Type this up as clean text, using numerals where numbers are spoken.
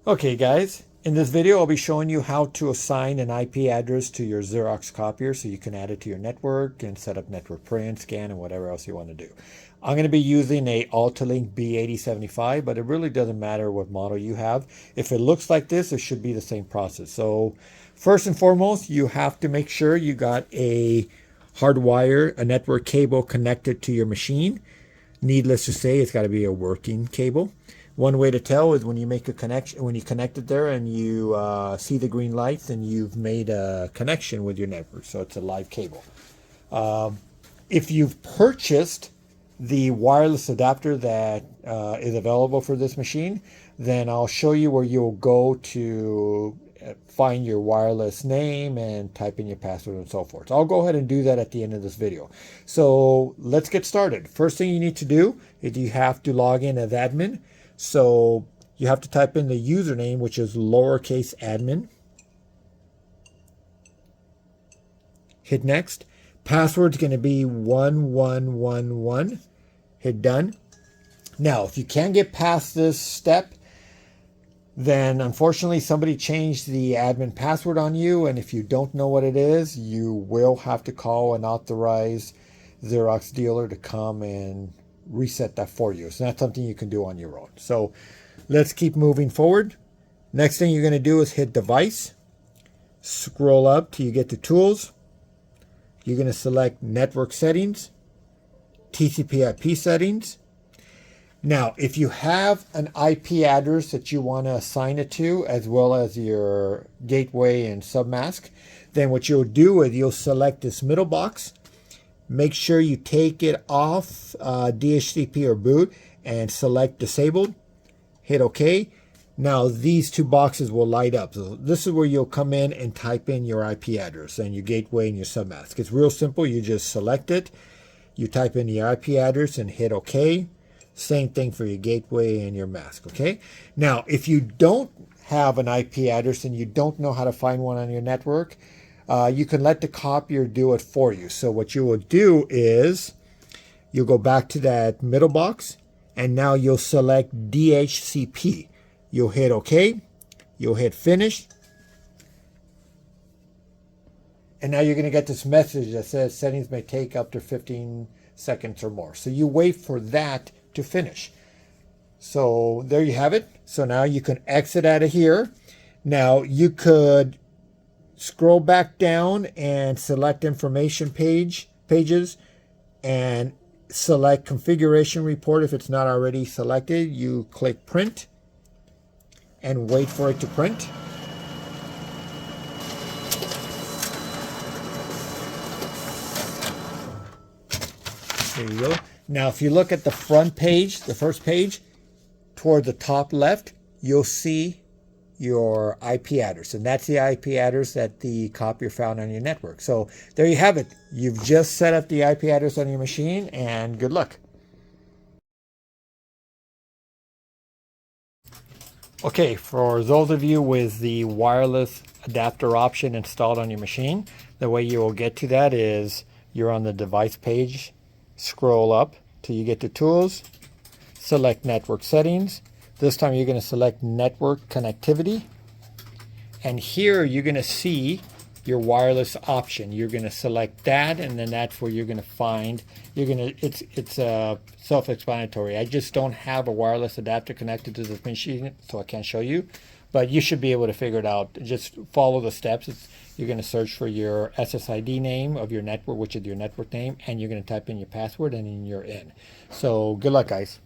Okay guys, in this video I'll be showing you how to assign an IP address to your Xerox copier so you can add it to your network and set up network print, scan, and whatever else you want to do. I'm going to be using a altalink B8075, but it really doesn't matter what model you have. If it looks like this, it should be the same process. So first and foremost, you have to make sure you got a hardwire, a network cable connected to your machine. Needless to say, it's got to be a working cable. One way to tell is when you make a connection, when you connect it there and you see the green lights, then you've made a connection with your network. So it's a live cable. If you've purchased the wireless adapter that is available for this machine, then I'll show you where you'll go to find your wireless name and type in your password and so forth. So I'll go ahead and do that at the end of this video. So let's get started. First thing you need to do is you have to log in as admin. So you have to type in the username, which is lowercase admin. Hit next. Password's going to be 1111. Hit done. Now, if you can't get past this step, then unfortunately somebody changed the admin password on you, and if you don't know what it is, you will have to call an authorized Xerox dealer to come and reset that for you. It's not something you can do on your own. So let's keep moving forward. Next thing you're going to do is hit device, scroll up till you get to tools. You're going to select network settings, TCP/IP settings. Now, if you have an IP address that you want to assign it to, as well as your gateway and submask, then what you'll do is you'll select this middle box. Make sure you take it off DHCP or boot and select disabled. Hit OK. Now these two boxes will light up. So this is where you'll come in and type in your IP address and your gateway and your submask. It's real simple. You just select it. You type in your IP address and hit OK. Same thing for your gateway and your mask. Okay. Now, if you don't have an IP address and you don't know how to find one on your network, you can let the copier do it for you. So what you will do is you'll go back to that middle box and now you'll select DHCP. You'll hit OK. You'll hit finish. And now you're going to get this message that says settings may take up to 15 seconds or more. So you wait for that to finish. So there you have it. So now you can exit out of here. Now you could scroll back down and select information pages and select configuration report. If it's not already selected, you click print and wait for it to print. There you go. Now if you look at the front page, the first page, toward the top left, you'll see your IP address, and that's the IP address that the copier found on your network. So there you have it. You've just set up the IP address on your machine, and good luck. Okay, for those of you with the wireless adapter option installed on your machine, the way you will get to that is you're on the device page, scroll up till you get to tools, select network settings. This time you're going to select network connectivity, and here you're going to see your wireless option. You're going to select that, and then that's where you're going to find, it's self-explanatory. I just don't have a wireless adapter connected to this machine, so I can't show you, but you should be able to figure it out. Just follow the steps. You're going to search for your SSID name of your network, which is your network name, and you're going to type in your password, and then you're in. So good luck, guys.